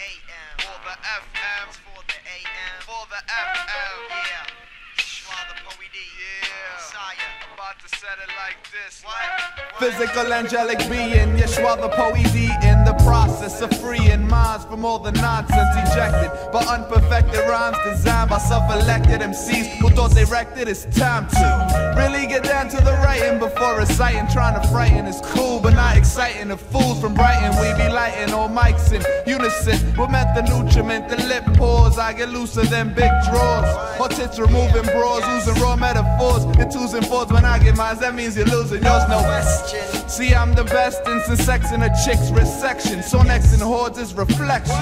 AM. For the FM. For the AM. For the FM. Yeah. Yeshua the Poe D. Yeah. Siah. About to set it like this. What? Physical angelic being, Yeshua the Poe D, in the process of freeing minds from all the nonsense ejected by unperfected rhymes designed by self-elected MCs who thought they wrecked it. It's time to really get down to the writing before reciting. Trying to frighten is cool but not exciting. The fools from Brighton, we be lighting all mics in unison. What meant the nutriment, the lip pores, I get looser than big drawers. Or tits removing bras, using raw metaphors in twos and fours. When I get mine, that means you're losing yours, no question. See, I'm the best in sex in a chick's wrist section. So next in hordes is reflection.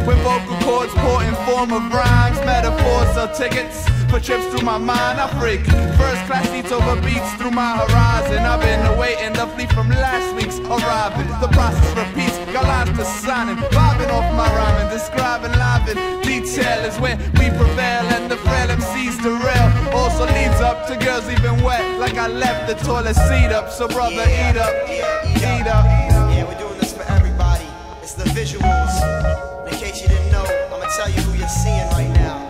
When vocal cords pour in form of rhymes, metaphors sell tickets for trips through my mind. I freak first class seats over beats through my horizon. I've been awaiting the fleet from last week's arriving. The process repeats, got lines to signing, vibing off my rhyming, describing live in detail is where we prevail, and the frail MCs derail. Also leads up to girls even wet, like I left the toilet seat up. So brother, eat up, eat up. Yeah, we're doing this for everybody. It's the Visualz. In case you didn't know, I'ma tell you who you're seeing right now.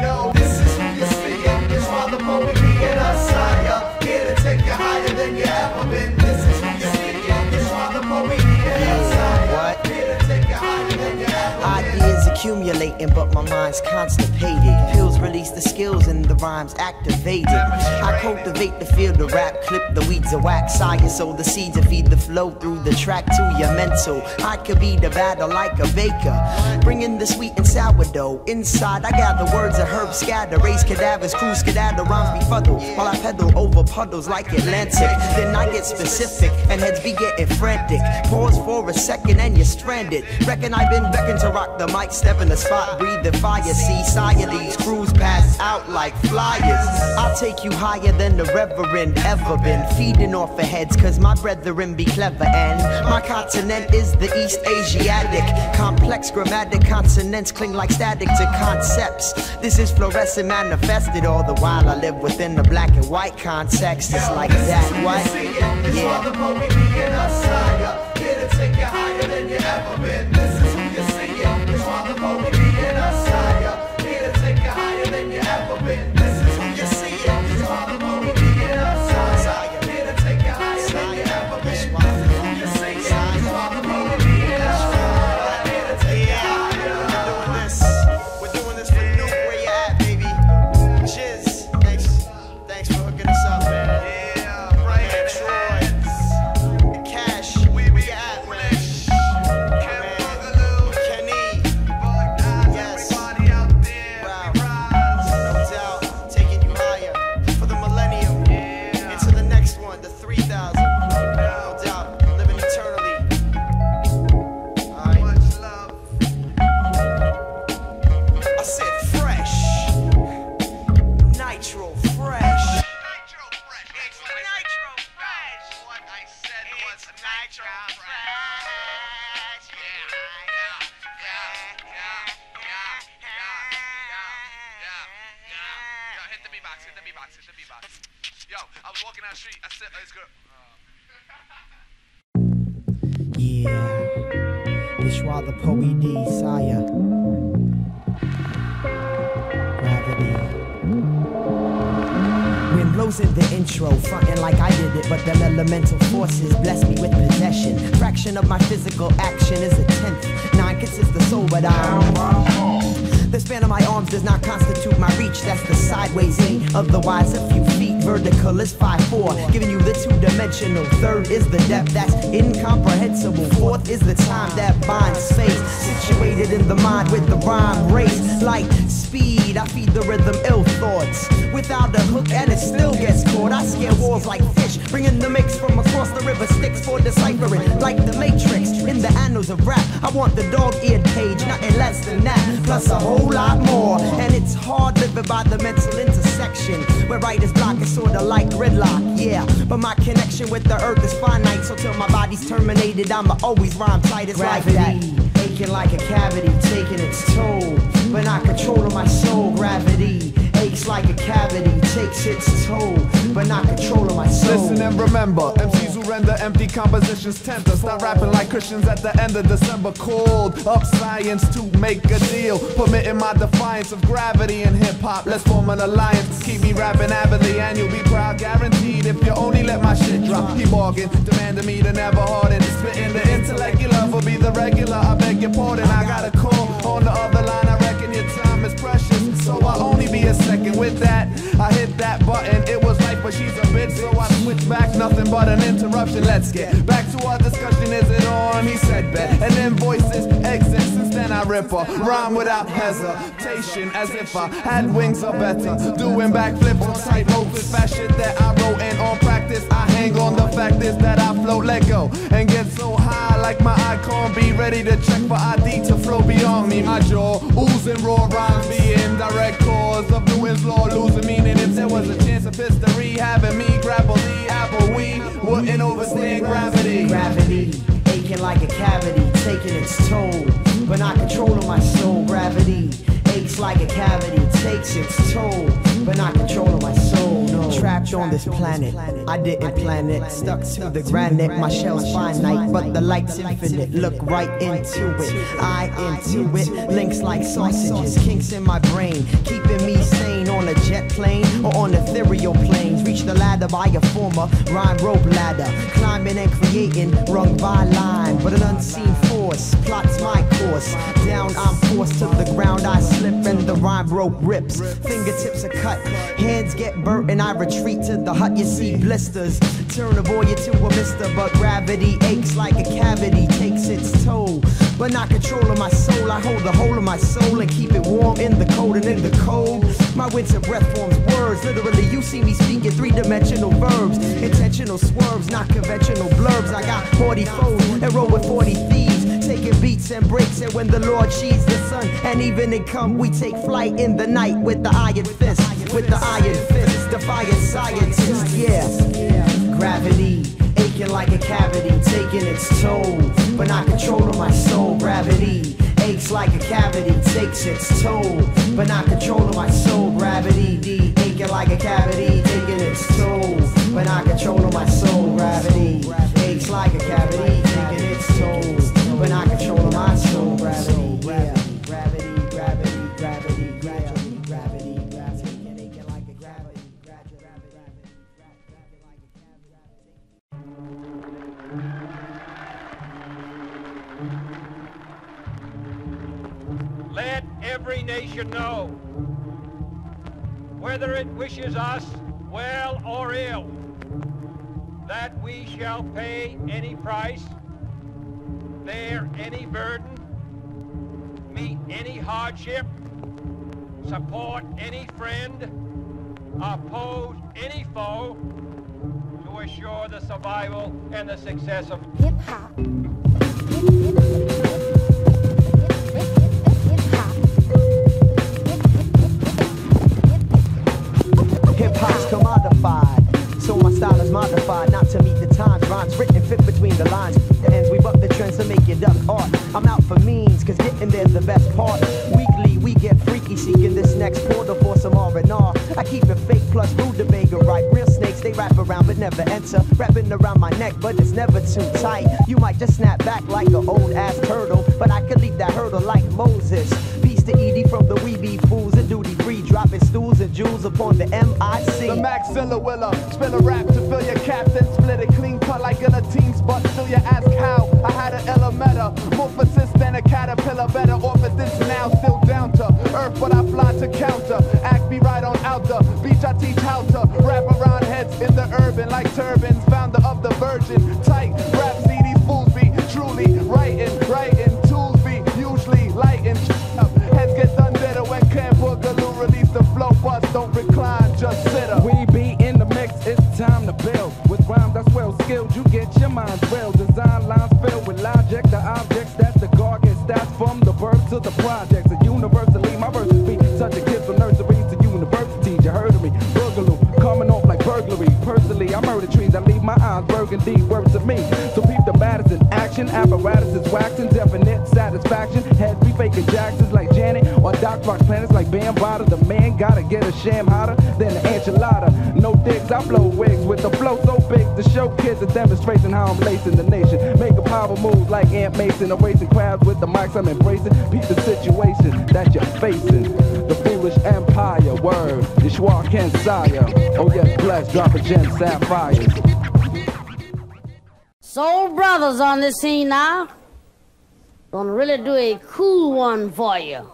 Yo, this is who you're seeing. Yeshua the Poe D and Siah, here to take you higher than you ever been. This is who you're seeing. Yeshua the Poe D and Siah, here to take you higher than you ever been. Ideas accumulating, but my mind's constipated. Pills release the skills and the rhymes activated. I cultivate the field of rap, clip the weeds of wax. Siah sow the seeds and feed the flow through the track to your mental. I could be the batter like a baker, bringing the sweet and sourdough. Inside I gather words of herbs scatter, raise cadavers, crew skedaddle, rhymes befuddle while I pedal over puddles like Atlantic. Then I get specific and heads be getting frantic. Pause for a second and you're stranded. Reckon I've been beckoned to rock the mic, step in the spot, breathe the fire. See, Siah, these crews pass out like flyers. I'll take you higher than the reverend ever been, feeding off of heads cause my brethren be clever. And my continent is the East Asiatic. Complex grammatic consonants cling like static to concepts. This is fluorescent manifested, all the while I live within the black and white context. It's like that, what? Yeah. The Poe D and Siah, here to take you higher than you ever been. This is who you're seeing. Yeshua the Poe D and Siah, here to take you higher than you ever been. This is who you're seeing. Yeshua the Poe D and Siah, here to take you higher than you ever been. This is who you're seeing. Yeshua the Poe D and Siah, here to take you higher. We're doing this for Nuke, where you at, baby? Chiz, thanks for hooking us up, man. Yeah, right. Troy, Cash, where you at, man? Boogaloo, Kenny, yes, everybody out there. Wow, no doubt, taking you higher for the millennium, into the next one, the 3000. No doubt, living eternally. Alright. Much love. I said fresh. Nitro fresh. Nitro fresh. It's nitro fresh. What I said was nitro fresh. Yo, hit the beatbox, hit the beatbox, hit the beatbox. Yo, I was walking down the street, I said, it's good. Yeah. Yeshua the Poe D, Siah. Gravity. Wind blows in the intro, fronting like I did it, but them elemental forces bless me with possession. Fraction of my physical action is a tenth. 9 consists the soul, but the span of my arms does not constitute my reach. That's the sideways 8, otherwise a few feet. Vertical is 5'4", giving you the 2-dimensional. 3rd is the depth that's incomprehensible. 4th is the time that binds space. Situated in the mind with the rhyme race. Like speed, I feed the rhythm ill thoughts. Without a hook and it still gets caught. I scare walls like fish, bringing the mix from across the river. Sticks for deciphering, like the Matrix. In the annals of rap, I want the dog-eared page, nothing less than that. Plus a whole lot more, and it's hard living by the mental intersection where writer's block is sorta like gridlock, yeah. But my connection with the earth is finite, so till my body's terminated, I'ma always rhyme tight. It's gravity, like that, aching like a cavity, taking its toll, but not controlling my soul. Gravity, aches like a cavity, takes its toll, but not control of my soul. Listen and remember, MCs who render empty compositions tend to start rapping like Christians at the end of December. Called up science to make a deal, permitting my defiance of gravity in hip-hop. Let's form an alliance, keep me rapping avidly and you'll be proud, guaranteed. If you only let my shit drop, keep bargain, demanding me to never harden. Spitting the intellect, your love will be the regular. I beg your pardon, I got a call on the other line. I reckon your time is precious, so I'll only be a second. With that, I hit that button. It was life, but she's a bitch, so I switch back. Nothing but an interruption. Let's get back to our discussion. Is it on? He said bet, and then voices exit. Since then I rip her rhyme without hesitation, as if I had wings or better. Doing backflips on tight ropes with fat shit that I wrote, and on practice I hang on. The fact is that I float, let go, and get so high like my icon. Be ready to check for ID to flow beyond me. My jaw oozing raw rhymes, being direct cause of Newton's law, losing meaning. If there was a chance of history having me grapple the apple, we wouldn't overstand gravity. Gravity, aching like a cavity, taking its toll, but not controlling my soul. Gravity aches like a cavity, takes its toll, but not controlling my soul. No. Trapped on this planet, I didn't plan it. Stuck to the granite, my shell's finite, but the light's infinite. Look right into it, I into it. Links like sausages, kinks in my brain, keeping me sane on a jet plane or on ethereal planes. Reach the ladder by a former rhyme rope ladder, climbing and creating rung by line. But an unseen force plots my course. Down I'm forced to the ground, I slip and the rhyme rope rips. Fingertips are cut, hands get burnt and I retreat to the hut. You see blisters, turn a voyeur to a mister. But gravity aches like a cavity, takes its toll, but not controlling my soul. I hold the whole of my soul and keep it warm in the cold and in the cold. My winter breath forms words, literally you see me speaking three-dimensional verbs. Intentional swerves, not conventional blurbs. I got 40 foes and roll with 40 thieves, taking beats and breaks. And when the Lord sheeds the sun and evening come, we take flight in the night with the iron fist, with the iron fist, defiant scientists. Yeah, gravity aching like a cavity, taking its toll, but not controlling my soul. Gravity aches like a cavity, takes its toll, but not controlling my soul. Gravity aching like a cavity, taking its toll, but not controlling my soul. Gravity aches like a cavity, taking its toll, but not controlling my soul. Gravity, yeah, gravity, gravity, gravity, gravity, gravity, gravity, aching like a gravity, gravity, gravity, like a cavity. Let every nation know, whether it wishes us well or ill, that we shall pay any price, bear any burden, meet any hardship, support any friend, oppose any foe, to assure the survival and the success of hip-hop. Hip-hop's commodified, so my style is modified, not to meet the times. Rhymes written fit between the lines. The ends, we buck the trends to make you duck art. I'm out for means, cause getting there's the best part. Weekly, we get freaky, seeking this next portal for some R&R. I keep it fake plus rutabaga right. Real snakes, they wrap around but never enter. Wrapping around my neck, but it's never too tight. You might just snap back like an old-ass turtle, but I could leave that hurdle like Moses. Peace to Edie from the We Be Fools and duty free, dropping stools and jewels upon the MIC. The Maxilla Willa, spill a rap to fill your cap, then split it clean cut like guillotines. But still you ask how, I had an elementa, more persistent than a caterpillar, better off at this now, still down to earth, but I fly to counter. Act be right on out the beach, I teach how to wrap around heads in the urban like turbans, founder of the virgin, tight rap, see these fools be truly writing, tools be usually lighting, heads get done better when Camp Boogaloo release the flow, bust, don't recline, just sit up. We be in the mix, it's time to build, with rhymes that's well skilled, you get your mind well, design lines filled with logic, the objects that the guard gets stats from the birth to the projects, and universally my verses be such a kid from nurseries to universities, you heard of me, Boogaloo, coming off like burglary, personally I murder trees, I leave my eyes burgundy, words to me, so peep the baddest in action, apparatus is waxing, definite satisfaction, heads be faking Jacksons like Janet, or Doc rock planets like Bambada. The man gotta get a sham hotter than an enchilada. No digs, I blow wigs with the flow so big to show kids a demonstration how I'm lacing the nation. Making power moves like Aunt Mason, erasing crowds with the mics I'm embracing. Beat the situation that you're facing. The foolish empire, word, Yeshua and Siah. Oh yes, bless, drop a gem, sapphires. Soul Brothers on the scene now. Gonna really do a cool one for you.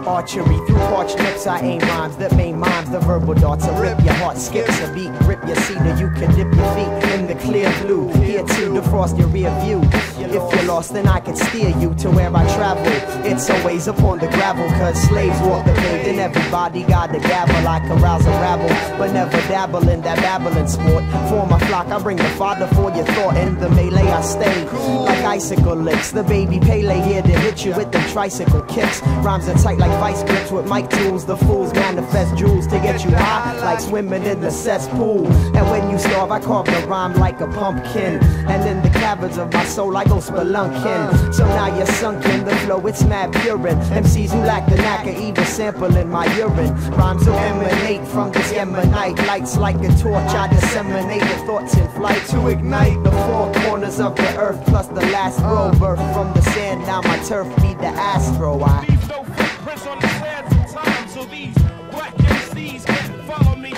Archery through parched lips, I aim rhymes that main mimes, the verbal darts. I rip your heart, skips a beat, grip your cedar. You can dip your feet in the clear blue. Here to defrost your rear view. If you're lost, then I can steer you to where I travel. It's always upon the gravel, cause slaves walk the paved and everybody got the gavel. I can rouse a rabble, but never dabble in that babbling sport. For my flock, I bring the father for your thought. In the melee, I stay like icicle licks. The baby Pele here to hit you with them tricycle kicks. Rhymes are tight like vice grips with mic tools. The fools manifest jewels to get you high like swimming in the cesspool. And when you starve, I carve the rhyme like a pumpkin. And in the caverns of my soul, I go spelunking. So now you're sunk in the flow, it's mad purine. MCs who lack the knack of even sampling my urine. Rhymes will emanate from this emanite. Lights like a torch, I disseminate the thoughts in flight to ignite the four corners of the earth. Plus the last row birth from the sand. Now my turf be the astro. Leave no footprints on the sands of time, so these black MCs can't follow me.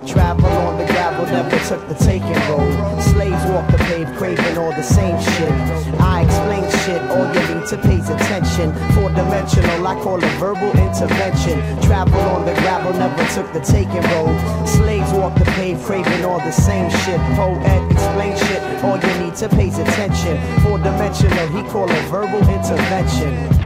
Travel on the gravel, never took the taking road. Slaves walk the pave, craving all the same shit. I explain shit, all you need to pay's attention. Four-dimensional, I call it verbal intervention. Travel on the gravel, never took the taking road. Slaves walk the pave, craving all the same shit. Poet explain shit, all you need to pay's attention. Four-dimensional, he call it verbal intervention.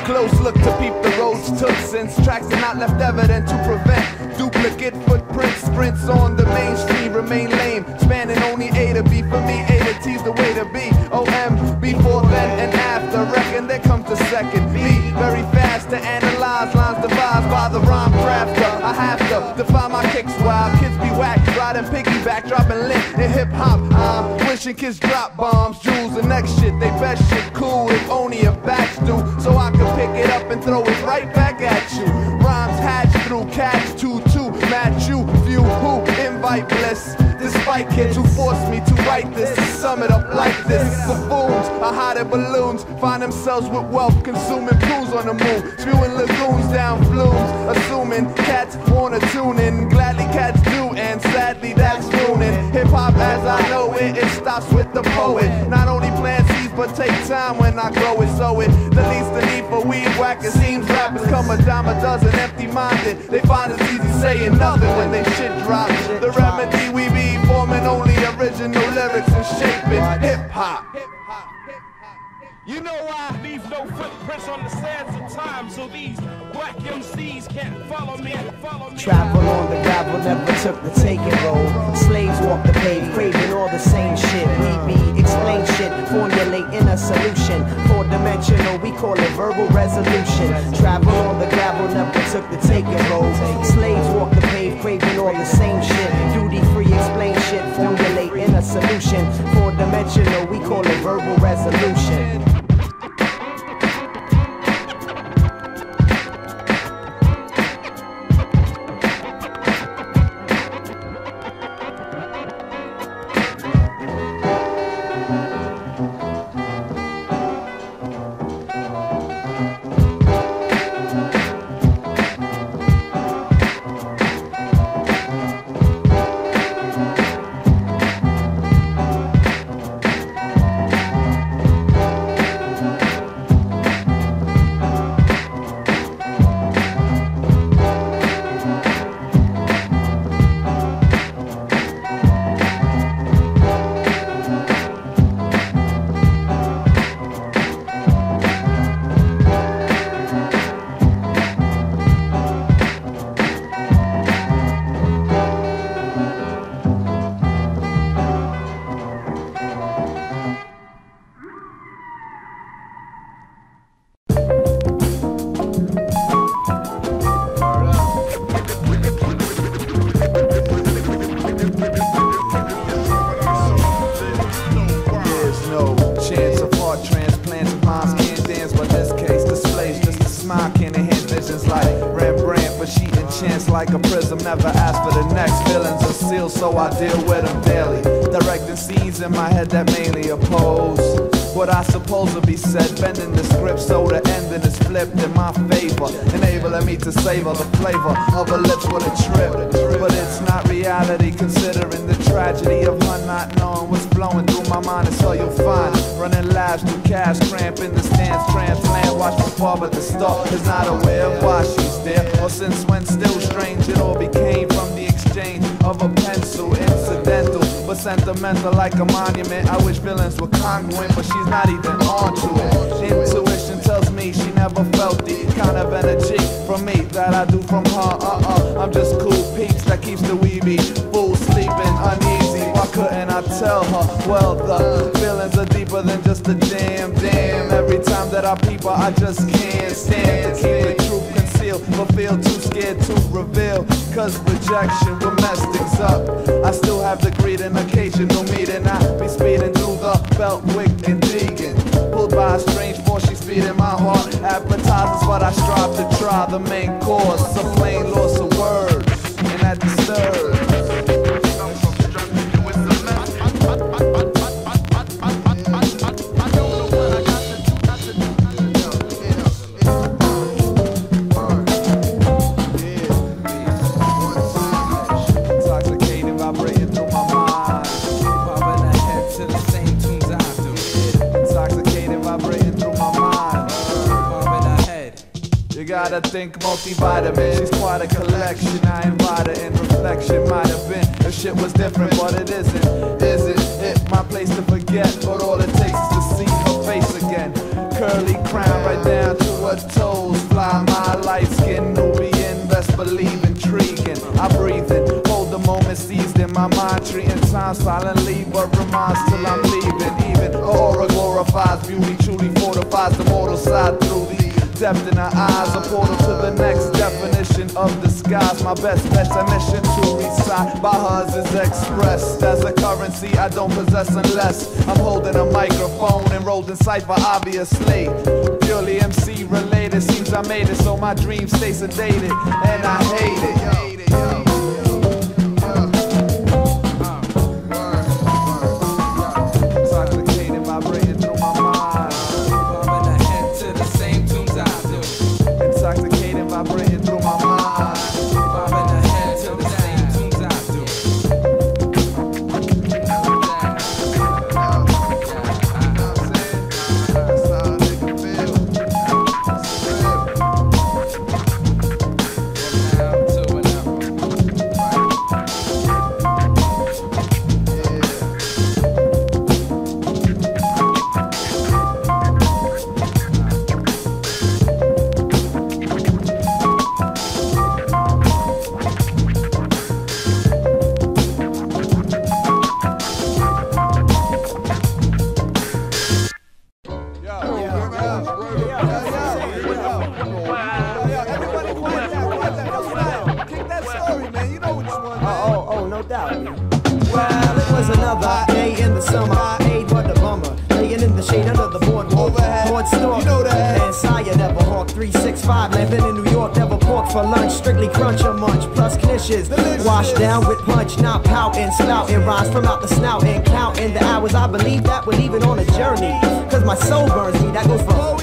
Close look to peep the roads took, since tracks are not left evident to prevent duplicate footprints. Sprints on the main street remain lame, spanning only A to B. For me, A to T's the way to be. OM before then and after, reckon there comes the second B. Very fast to analyze lines devised by the rhyme crafter. I have to define my kicks while kids be whacked, riding piggyback, dropping lit in hip hop. I'm wishing kids drop bombs, jewels, and next shit. They best shit cool if only a batch do, so I can pick it up and throw it right back at you. Rhymes hatch through catch 2-2, match you, few who invite bliss. Despite kids who force me to write this, to sum it up like this. Buffoons are hot air balloons, find themselves with wealth, consuming pools on the moon, spewing lagoons down flumes, assuming cats wanna tune in. Gladly cats do, and sadly that's ruining hip hop as I know it. It stops with the poet. Not only plant seeds, but take time when I grow it, sow it. The least the need for weed whackers. Seems rappers come a dime a dozen, empty-minded. They find it easy saying nothing when they shit drop. The remedy we be forming only original lyrics and shaping hip-hop. You know why I leave no footprints on the sands of time, so these black MCs can't follow me. Travel on the gravel, never took the taking road. Slaves walk the pave, craving all the same shit. We be explain shit, formulating a solution. Four-dimensional, we call it verbal resolution. Travel on the gravel, never took the taking road. Slaves walk the pave, craving all the same shit. Duty-free, explain shit, formulating a solution. Four-dimensional, we call it verbal resolution. chance like a prism, never ask for the next. Feelings are sealed, so I deal with them daily. Directing scenes in my head that mainly oppose what I suppose will be said, bending the script so the ending is flipped in my favor, enabling me to savor the flavor of her lips with a trip. But it's not reality, considering the tragedy of her not knowing what's flowing through my mind. It's all you'll find, running laps through cash, cramp in the stands, transplant, watch my pub at the store, is not aware of why she's there, or since when. Still strange, it all became from the exchange of a pencil, incidental but sentimental like a monument. I wish feelings were congruent, but she's not even onto it. Intuition tells me she never felt the kind of energy from me that I do from her. I'm just cool peeps that keeps the weeby fool sleeping uneasy. Why couldn't I tell her? Well, the feelings are deeper than just a damn. Every time that I peep her, I just can't stand to keep the truth concealed, but feel too scared to reveal, cause rejection will mess things up. I still have the greed and occasional meeting. I be speeding through the Beltwick and Deegan, pulled by a strange force, she's feeding my heart appetizers, but I strive to try the main course. A plain loss of words, and that disturbs. Gotta think multivitamin, she's quite a collection. I invite her in reflection, might have been if shit was different, but it isn't. Isn't it my place to forget? But all it takes is to see her face again. Curly crown right down to her toes, fly my light skin Nubian, best believe intriguing. I breathe in, hold the moment seized in my mind, treating time silently, but reminds till I'm leaving. Even her aura glorifies beauty, truly fortifies the mortal side through the depth in her eyes, a portal to the next definition of disguise. My best bet's a mission to reside by hers is expressed as a currency I don't possess unless I'm holding a microphone enrolled in cipher, obviously. Purely MC related, seems I made it so my dreams stay sedated, and I hate it. Intoxicated, vibrating through my mind. Intoxicated, vibrating through my mind. Bobbing the head to the same tunes I do. That's how a nigga feel. From now to whenever. No doubt. Well, it was another day in the summer. Aid what a bummer. Laying in the shade under the boardwalk. Board store. You know that. And Siah never hawk 365. Living in New York, never pork for lunch. Strictly crunch or munch. Plus knishes. Washed down with punch. Not pouting, spouting rhymes from out the snout and counting the hours. I believe that we're leaving on a journey. Cause my soul burns me. That goes from.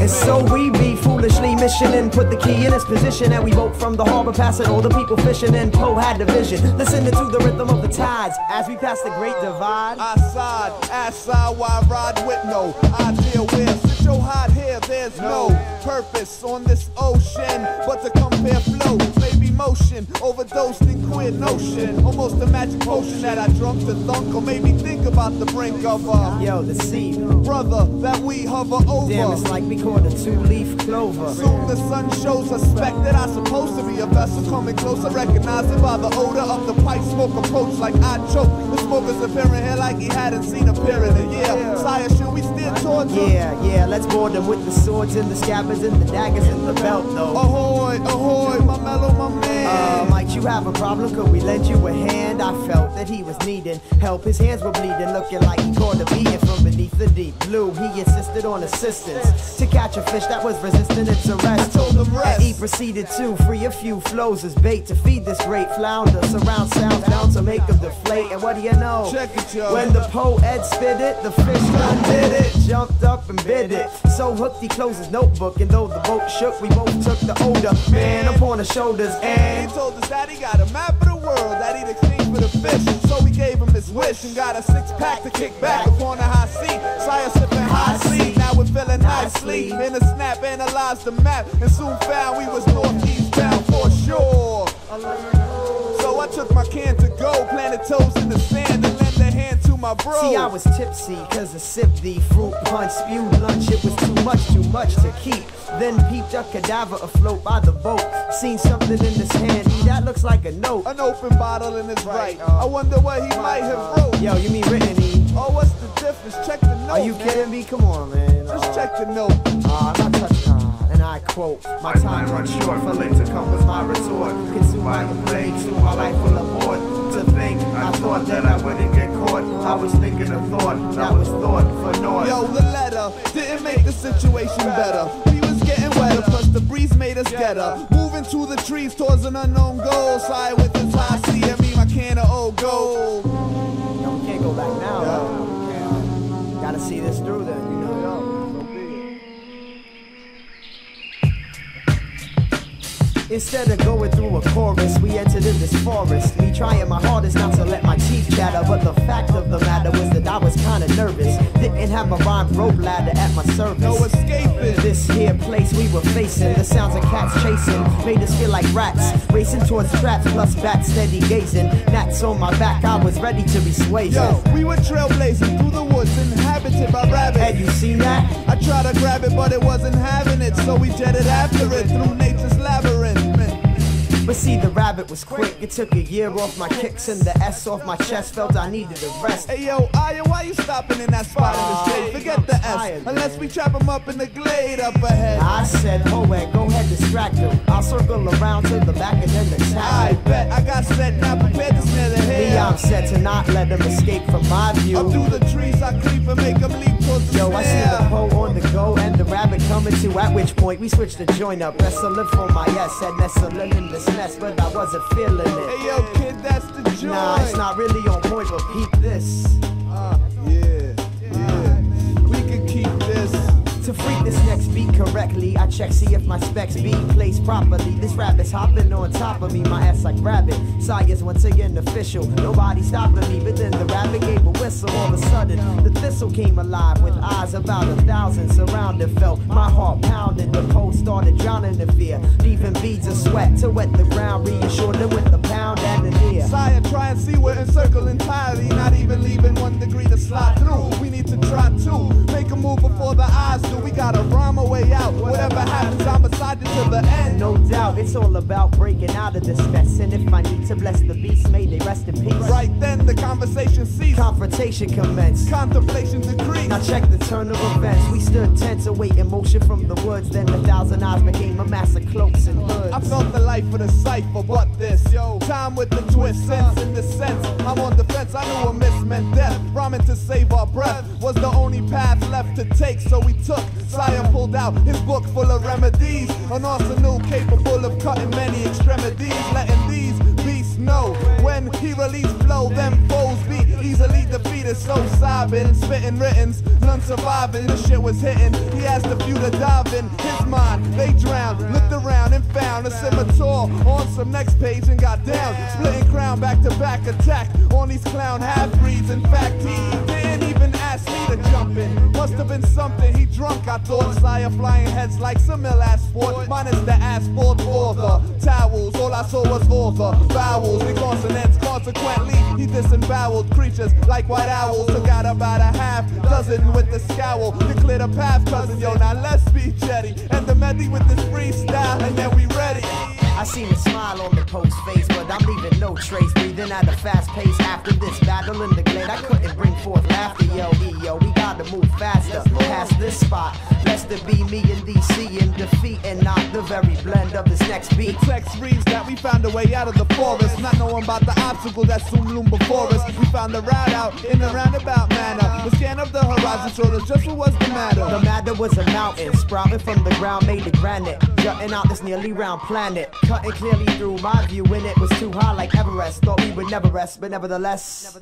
And so we be foolishly missioning, put the key in its position, and we boat from the harbor, passing all the people fishing. And Poe had the vision, listening to the rhythm of the tides as we pass the Great Divide. I side while I ride with no idea where. Sit your hot hair, there's no purpose on this ocean but to compare flow, maybe motion, overdosed in queer notion, almost a magic potion that I drunk to thunk, or maybe think about the brink of yo, the sea, brother, that we hover over. Damn, it's like we caught a two-leaf clover. Soon the sun shows a speck that I'm supposed to be a vessel coming closer, recognizing by the odor of the pipe smoke approach like I choke. The smoke is appearing here like he hadn't seen a pair in a year. Siah, should we steer towards him? Yeah, let's board them with the swords and the scabbards and the daggers and the belt though. Ahoy, ahoy, my mellow, my man. Might you have a problem? Could we lend you a hand? I felt that he was needing help. His hands were bleeding, looking like he caught a beating from beneath the deep blue. He insisted on assistance to catch a fish that was resisting its arrest. I told him rest. And he proceeded to free a few flows as bait to feed this great flounder. Surround sounds down to make him deflate. And what do you know? Check it, yo. When the poet spit it, the fish done did it. Jumped up and bit it. So hooked he closed his notebook. And though the boat shook, we both took the older man upon the shoulders. And he told us that he got a map of the world that he'd exchange for the fish. So we gave him his wish and got a 6-pack to kick back upon the high sea. Siah sipping high sea. Now we're feeling nicely. In a snap, analyzed the map and soon found we was northeast bound for sure. So I took my can to go, planted toes in the sand and lent a hand to my bro. See, I was tipsy, cause I sipped the fruit punch, spewed lunch, it was too much to keep. Then peeped a cadaver afloat by the boat. Seen something in his hand, that looks like a note. An open bottle in his right. I wonder what he might have wrote. Yo, you mean written, E? Oh, what's the difference? Check the note. Are you kidding me? Come on, man. Just check the note. I'm not touching. And I quote, my time runs short, for late to come was my resort. Consume my play to my life full of board. To think, I thought that I wouldn't get caught. I was thinking a thought, that was thought for naught. Yo, the letter didn't make the situation better. We was getting wetter, plus the breeze made us getter. Moving to the trees towards an unknown goal. Siah with his high C and me, my can of old gold. Yo, we can't go back now, though. Gotta see this through then, you know, yo. Instead of going through a chorus, we entered in this forest. Me trying my hardest not to let my teeth chatter, but the fact of the matter was that I was kinda nervous. Didn't have my rhyme rope ladder at my service. No escaping. This here place we were facing, the sounds of cats chasing made us feel like rats, racing towards traps plus bats steady gazing. Gnats on my back, I was ready to be swayed. Yo, we were trailblazing through the woods inhabited by rabbits. Had you seen that? I tried to grab it, but it wasn't having it, so we jetted after it through nature's labyrinth. But see, the rabbit was quick. It took a year off my kicks and the S off my chest. Felt I needed a rest. Hey yo, Aya, why you stopping in that spot in the shade? Forget the S, unless we trap him up in the glade up ahead. I said, poet, go ahead, distract him. I'll circle around to the back and then attack. I bet I got set, now prepared to snare the head. Me, I'm set to not let him escape from my view. Up through the trees I creep and make him leap towards the Yo, snare. I see the pole on the go and the rabbit coming to, at which point we switched the joint up. Wrestling for my S, said nestling in this nest, but I wasn't feeling it. Hey yo, kid, that's the joint. Nah, it's not really on point, but peep this. Yeah, we can keep this. To freak this next beat correctly, I check, see if my specs be placed properly. This rabbit's hopping on top of me, my ass like rabbit. Siah's once again official, nobody stopping me. But then the rabbit gave a whistle. All of a sudden, the thistle came alive with eyes about 1,000 surrounded. Felt my heart pounding, the pole started drowning in fear, leaving beads of sweat to wet the ground. Reassured them with the pound and the near. Siah, try and see we're encircled entirely, not even leaving 1 degree to slide through. We need to try to make a move before the eyes do. We gotta rhyme our way out. Whatever happens, I'm beside you to the end. No doubt, it's all about breaking out of this mess. And if I need to bless the beast, may they rest in peace. Right then, the conversation ceased. Confrontation commenced. Contemplation decreased. Now check the turn of events. We stood tense, awaiting motion from the woods. Then 1,000 eyes became a mass of cloaks and hoods. I felt the life of the cipher, but this, yo, time with the twist, sense in the sense. I'm on defense, I knew a miss meant death. Rhyming to save our breath was the only path left to take, so we took. Siah pulled out his book full of remedies, an arsenal capable of cutting many extremities, letting these beasts know when he released flow, them foes be easily defeated. So sobbing, spitting writtens, none surviving. The shit was hitting. He asked a few to dive in his mind. They drowned, looked around and found a scimitar on some next page and got down. Splitting crown back to back attack on these clown half-breeds. In fact, he didn't even ask me to jump in. Must have been something he drunk, I thought. Siah flying heads like some ill ass sport. Minus the asphalt or the towels. All I saw was all the vowels and consonants. Consequently, he disemboweled creatures like white owls. Took out about a half dozen with the scowl to clear the path, cousin. Yo, now let's be jetty and the medley with this freestyle, and then we ready. I seen a smile on the post face, but I'm leaving no trace. Breathing at a fast pace after this battle in the glade. I couldn't bring forth laughter, yo, we gotta move faster past this spot. Best to be me in DC in defeat and not the very blend of this next beat. The text reads that we found a way out of the forest, not knowing about the obstacle that soon loomed before us. We found a route out in a roundabout manner. The scan of the horizon showed us just what was the matter. The matter was a mountain sprouting from the ground made of granite, jutting out this nearly round planet, cutting clearly through my view when it was too high like Everest. Thought we would never rest, but nevertheless.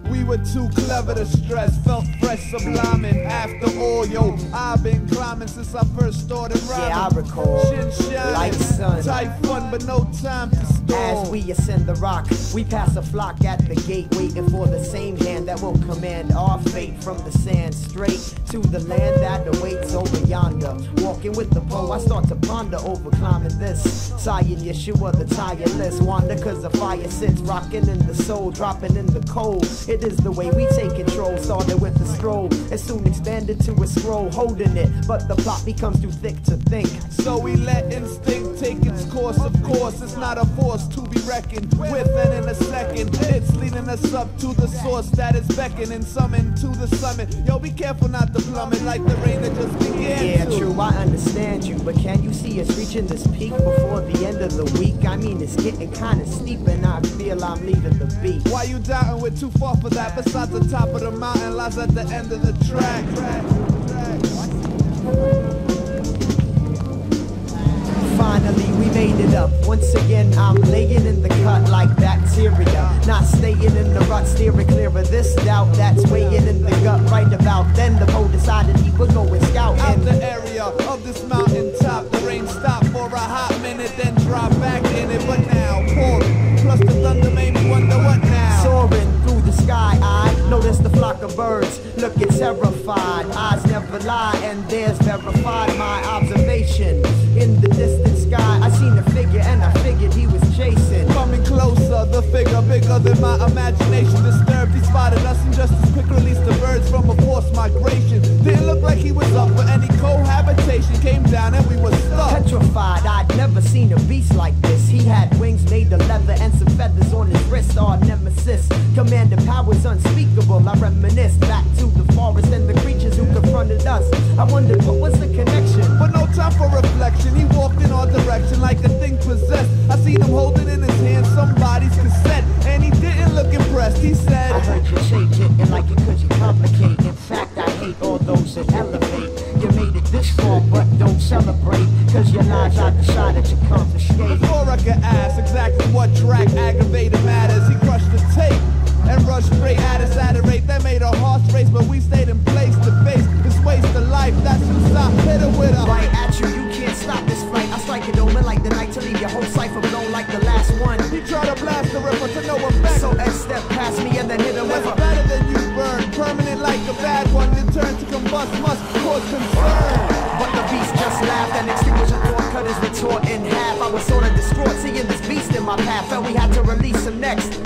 We were too clever to stress, felt fresh, sublime, and after all, yo, I've been climbing since I first started rhyming. Yeah, I recall. Shin shining, like sun. tight fun, but no time to stall. As we ascend the rock, we pass a flock at the gate, waiting for the same hand that will command our fate. From the sand straight to the land that awaits over yonder. Walking with the pole, I start to ponder over climbing this. Siah and Yeshua, the tireless wander, cause the fire sits rocking in the soul, dropping in the cold. It is the way we take control, started with the stroll, and soon expanded to a scroll, holding it, but the plot becomes too thick to think. So we let instinct take its course, of course, it's not a force to be reckoned with, and in a second, it's leading us up to the source that is beckoning, summoned to the summit. Yo, be careful not to plummet like the rain that just began. Yeah, true, I understand you, but can you see us reaching this peak before the end of the week? I mean, it's getting kinda steep, and I feel I'm leaving the beat. Why you doubting we're too far for that? Besides, the top of the mountain lies at the end of the track. Finally, we made it up. Once again, I'm laying in the cut like bacteria. Not staying in the rut, steering clear of this doubt that's weighing in the gut. Right about then, the pole decided he would go and scout. Out the area of this mountain top, the rain stopped for a hot minute, then dropped back in it. But now, pouring, plus the thunder made me wonder what now. Soaring through the sky, I noticed the flock of birds looking terrified. Eyes never lie, and there's verified my observation. In the distant sky, I seen a figure, and I figured he was chasing. Coming closer, the figure bigger than my imagination. Disturbed, he spotted us and just as quick released the birds from a forced migration. Didn't look like he was up for any cohabitation. Came down and we were stuck. Petrified, I'd never seen a beast like this. He had wings made of leather and some feathers on his wrist. Our nemesis, commanding powers unspeakable. I reminisce back to the forest and the creatures who confronted us. I wondered what was the connection. But no time for reflection. He walked in our direction like a thing possessed. I seen him holding in his hand somebody's cassette, and he didn't look impressed. He said, I heard you change it and like it cause you complicate. In fact, I hate all those that elevate. You made it this far, but don't celebrate, cause your lives I decided to confiscate. Before I could ask exactly what track aggravated matters, he crushed the tape and rushed straight at us at a rate that made our hearts race, but we stayed in place to face this waste of life. That's who stopped, hit it with a right at you, you can't stop this flight. I strike it open like the night to leave your whole cipher blown like the last one. He tried to blast the river to no effect, so Ed stepped past me and then hit him with a better than you burn, permanent like a bad one, in turn to combust must cause concern. But the beast just laughed and extinguished the thought, cut his retort in half. I was sort of distraught seeing this beast in my path, felt we had to release him next.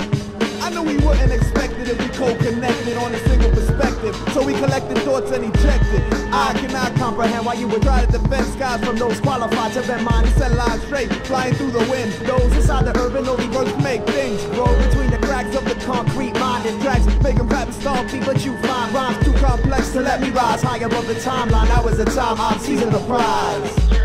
I knew we wouldn't expect it if we co-connected on a single perspective, so we collected thoughts and ejected. I cannot comprehend why you would try to defend skies from those qualified to bend mine. Set lines straight, flying through the wind. Those inside the urban only words make things grow between the cracks of the concrete mind and tracks, make them rap and stompy, but you find rhymes too complex to let me rise high above the timeline. That was the time I'm seizing the prize.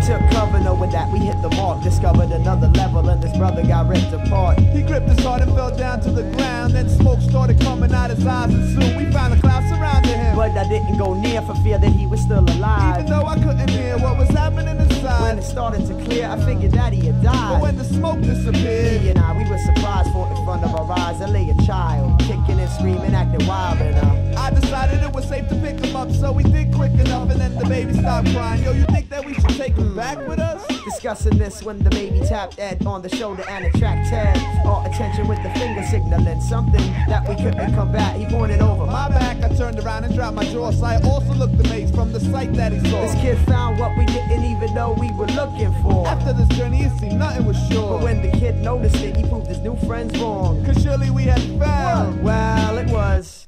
Took cover, knowing that we hit the mark. Discovered another level and this brother got ripped apart. He gripped his heart and fell down to the ground. Then smoke started coming out his eyes, and soon we found a cloud surrounding him. But I didn't go near for fear that he was still alive. Even though I couldn't hear what was happening inside. When it started to clear, I figured that he had died. But when the smoke disappeared, he and I, we were surprised, for in front of our eyes there lay a child, kicking and screaming, acting wild, and I decided it was safe to pick him up, so we did quick enough, and then the baby stopped crying. Yo, you think that we should take him back with us? Discussing this when the baby tapped Ed on the shoulder and attract Ted. Our attention with the finger signaling something that we couldn't combat. He pointed over my back. I turned around and dropped my jaw. Siah also looked amazed from the sight that he saw. This kid found what we didn't even know we were looking for. After this journey, it seemed nothing was sure. But when the kid noticed it, he proved his new friends wrong. Cause surely we had found, well, it was